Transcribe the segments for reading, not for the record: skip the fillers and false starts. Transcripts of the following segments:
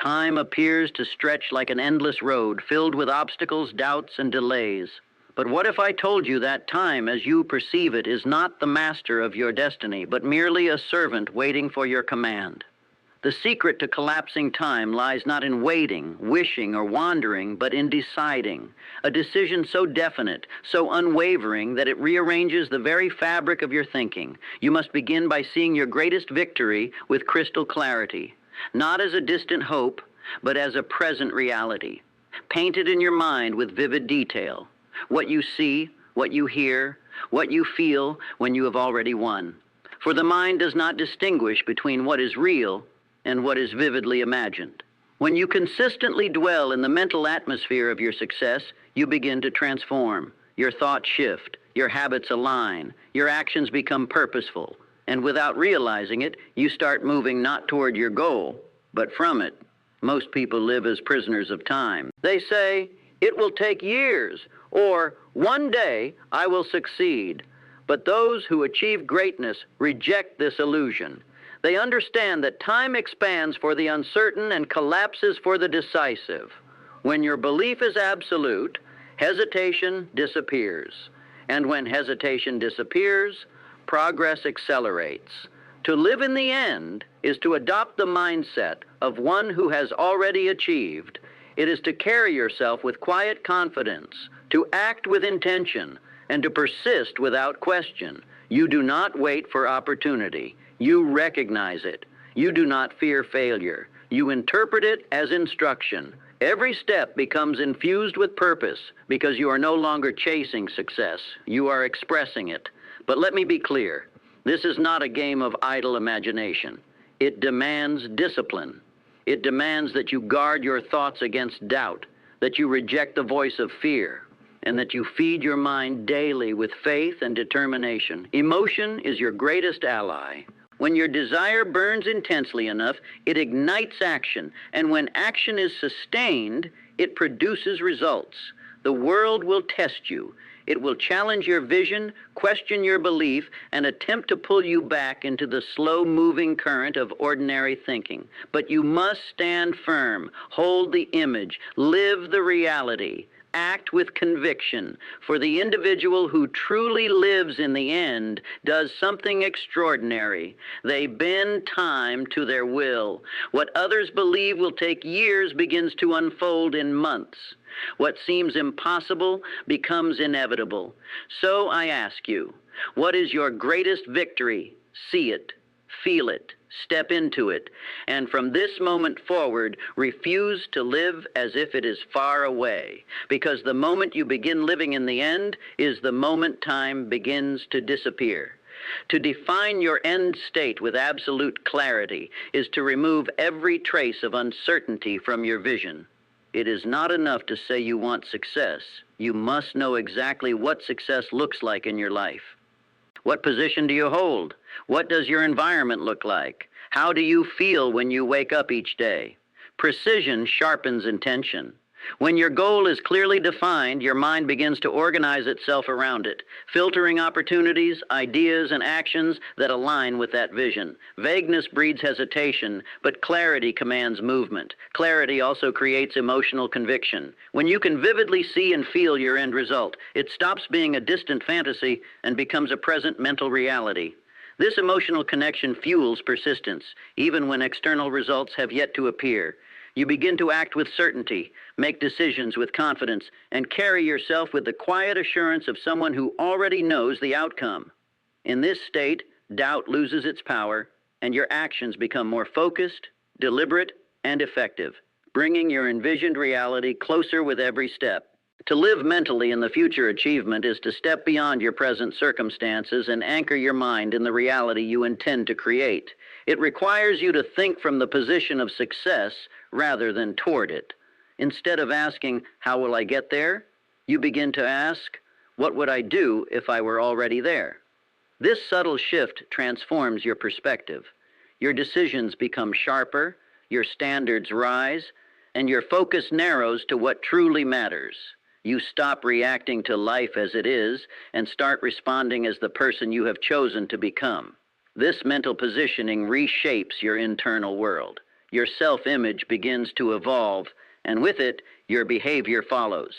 Time appears to stretch like an endless road, filled with obstacles, doubts, and delays. But what if I told you that time, as you perceive it, is not the master of your destiny, but merely a servant waiting for your command? The secret to collapsing time lies not in waiting, wishing, or wandering, but in deciding. A decision so definite, so unwavering, that it rearranges the very fabric of your thinking. You must begin by seeing your greatest victory with crystal clarity, not as a distant hope, but as a present reality. Painted in your mind with vivid detail. What you see, what you hear, what you feel when you have already won. For the mind does not distinguish between what is real and what is vividly imagined. When you consistently dwell in the mental atmosphere of your success, you begin to transform. Your thoughts shift, your habits align, your actions become purposeful, and without realizing it, you start moving not toward your goal, but from it. Most people live as prisoners of time. They say, "It will take years," or "One day I will succeed." But those who achieve greatness reject this illusion. They understand that time expands for the uncertain and collapses for the decisive. When your belief is absolute, hesitation disappears. And when hesitation disappears, progress accelerates. To live in the end is to adopt the mindset of one who has already achieved. It is to carry yourself with quiet confidence, to act with intention, and to persist without question. You do not wait for opportunity. You recognize it. You do not fear failure. You interpret it as instruction. Every step becomes infused with purpose because you are no longer chasing success. You are expressing it. But let me be clear. This is not a game of idle imagination. It demands discipline. It demands that you guard your thoughts against doubt, that you reject the voice of fear, and that you feed your mind daily with faith and determination. Emotion is your greatest ally. When your desire burns intensely enough, it ignites action, and when action is sustained, it produces results. The world will test you. It will challenge your vision, question your belief, and attempt to pull you back into the slow-moving current of ordinary thinking. But you must stand firm, hold the image, live the reality. Act with conviction, for the individual who truly lives in the end does something extraordinary. They bend time to their will. What others believe will take years begins to unfold in months. What seems impossible becomes inevitable. So I ask you, what is your greatest victory? See it, feel it, step into it, and from this moment forward, refuse to live as if it is far away, because the moment you begin living in the end is the moment time begins to disappear. To define your end state with absolute clarity is to remove every trace of uncertainty from your vision. It is not enough to say you want success. You must know exactly what success looks like in your life. What position do you hold? What does your environment look like? How do you feel when you wake up each day? Precision sharpens intention. When your goal is clearly defined, your mind begins to organize itself around it, filtering opportunities, ideas, and actions that align with that vision. Vagueness breeds hesitation, but clarity commands movement. Clarity also creates emotional conviction. When you can vividly see and feel your end result, it stops being a distant fantasy and becomes a present mental reality. This emotional connection fuels persistence, even when external results have yet to appear. You begin to act with certainty, make decisions with confidence, and carry yourself with the quiet assurance of someone who already knows the outcome. In this state, doubt loses its power, and your actions become more focused, deliberate, and effective, bringing your envisioned reality closer with every step. To live mentally in the future achievement is to step beyond your present circumstances and anchor your mind in the reality you intend to create. It requires you to think from the position of success rather than toward it. Instead of asking, "How will I get there?" you begin to ask, "What would I do if I were already there?" This subtle shift transforms your perspective. Your decisions become sharper, your standards rise, and your focus narrows to what truly matters. You stop reacting to life as it is and start responding as the person you have chosen to become. This mental positioning reshapes your internal world. your self-image begins to evolve, and with it, your behavior follows.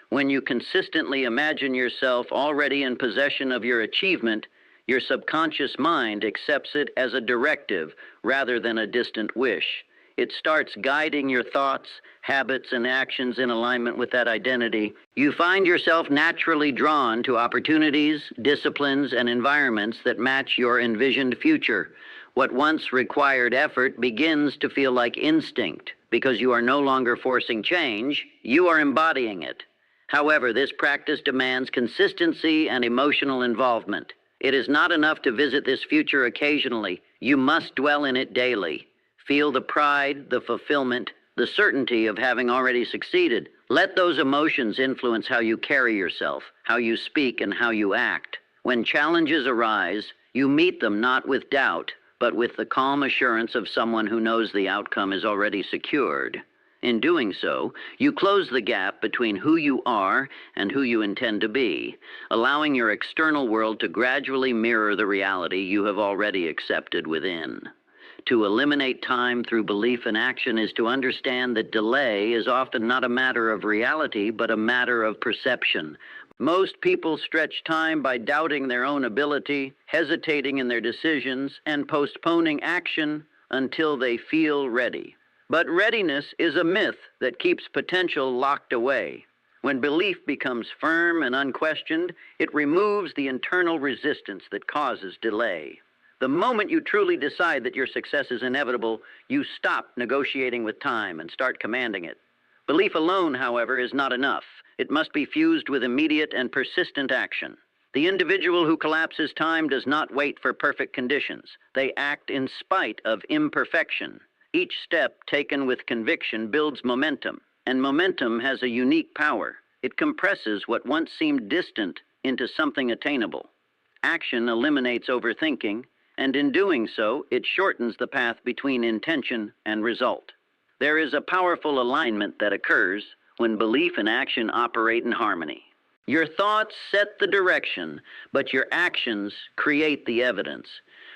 When you consistently imagine yourself already in possession of your achievement, your subconscious mind accepts it as a directive rather than a distant wish. It starts guiding your thoughts, habits, and actions in alignment with that identity. You find yourself naturally drawn to opportunities, disciplines, and environments that match your envisioned future. What once required effort begins to feel like instinct because you are no longer forcing change, you are embodying it. However, this practice demands consistency and emotional involvement. It is not enough to visit this future occasionally. You must dwell in it daily. Feel the pride, the fulfillment, the certainty of having already succeeded. Let those emotions influence how you carry yourself, how you speak, and how you act. When challenges arise, you meet them not with doubt, but with the calm assurance of someone who knows the outcome is already secured. In doing so, you close the gap between who you are and who you intend to be, allowing your external world to gradually mirror the reality you have already accepted within. To eliminate time through belief and action is to understand that delay is often not a matter of reality, but a matter of perception. Most people stretch time by doubting their own ability, hesitating in their decisions, and postponing action until they feel ready. But readiness is a myth that keeps potential locked away. When belief becomes firm and unquestioned, it removes the internal resistance that causes delay. The moment you truly decide that your success is inevitable, you stop negotiating with time and start commanding it. Belief alone, however, is not enough. It must be fused with immediate and persistent action. The individual who collapses time does not wait for perfect conditions. They act in spite of imperfection. Each step taken with conviction builds momentum, and momentum has a unique power. It compresses what once seemed distant into something attainable. Action eliminates overthinking, and in doing so, it shortens the path between intention and result. There is a powerful alignment that occurs when belief and action operate in harmony. Your thoughts set the direction, but your actions create the evidence.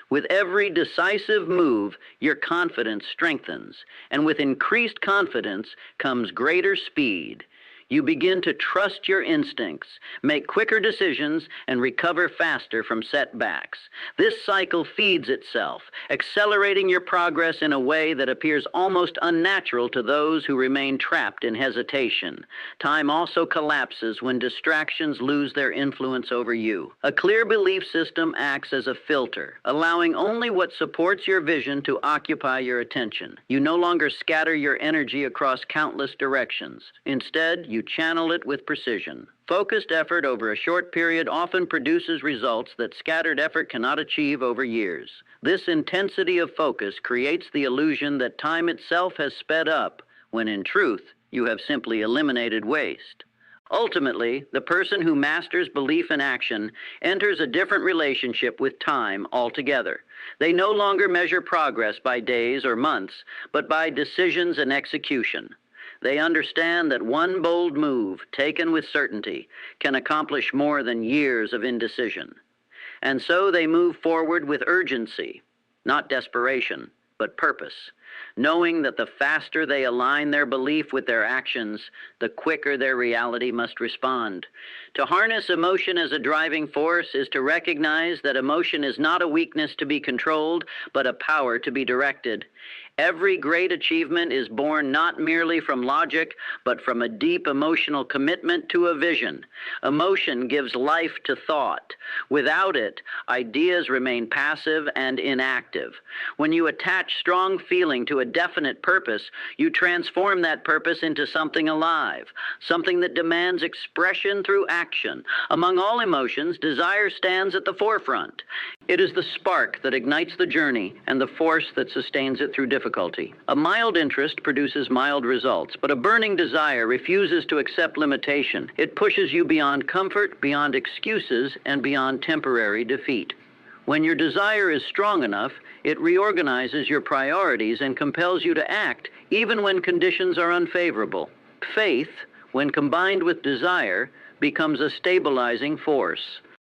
With every decisive move, your confidence strengthens, and with increased confidence comes greater speed. You begin to trust your instincts, make quicker decisions, and recover faster from setbacks. This cycle feeds itself, accelerating your progress in a way that appears almost unnatural to those who remain trapped in hesitation. Time also collapses when distractions lose their influence over you. A clear belief system acts as a filter, allowing only what supports your vision to occupy your attention. You no longer scatter your energy across countless directions. Instead, you channel it with precision. Focused effort over a short period often produces results that scattered effort cannot achieve over years. This intensity of focus creates the illusion that time itself has sped up, when in truth, you have simply eliminated waste. Ultimately, the person who masters belief and action enters a different relationship with time altogether. They no longer measure progress by days or months, but by decisions and execution. They understand that one bold move, taken with certainty, can accomplish more than years of indecision. And so they move forward with urgency, not desperation, but purpose, knowing that the faster they align their belief with their actions, the quicker their reality must respond. To harness emotion as a driving force is to recognize that emotion is not a weakness to be controlled, but a power to be directed. Every great achievement is born not merely from logic, but from a deep emotional commitment to a vision. Emotion gives life to thought. Without it, ideas remain passive and inactive. When you attach strong feeling to a definite purpose, you transform that purpose into something alive, something that demands expression through action. Among all emotions, desire stands at the forefront. It is the spark that ignites the journey and the force that sustains it through difficulty. A mild interest produces mild results, but a burning desire refuses to accept limitation. It pushes you beyond comfort, beyond excuses, and beyond temporary defeat. When your desire is strong enough, it reorganizes your priorities and compels you to act, even when conditions are unfavorable. Faith, when combined with desire, becomes a stabilizing force.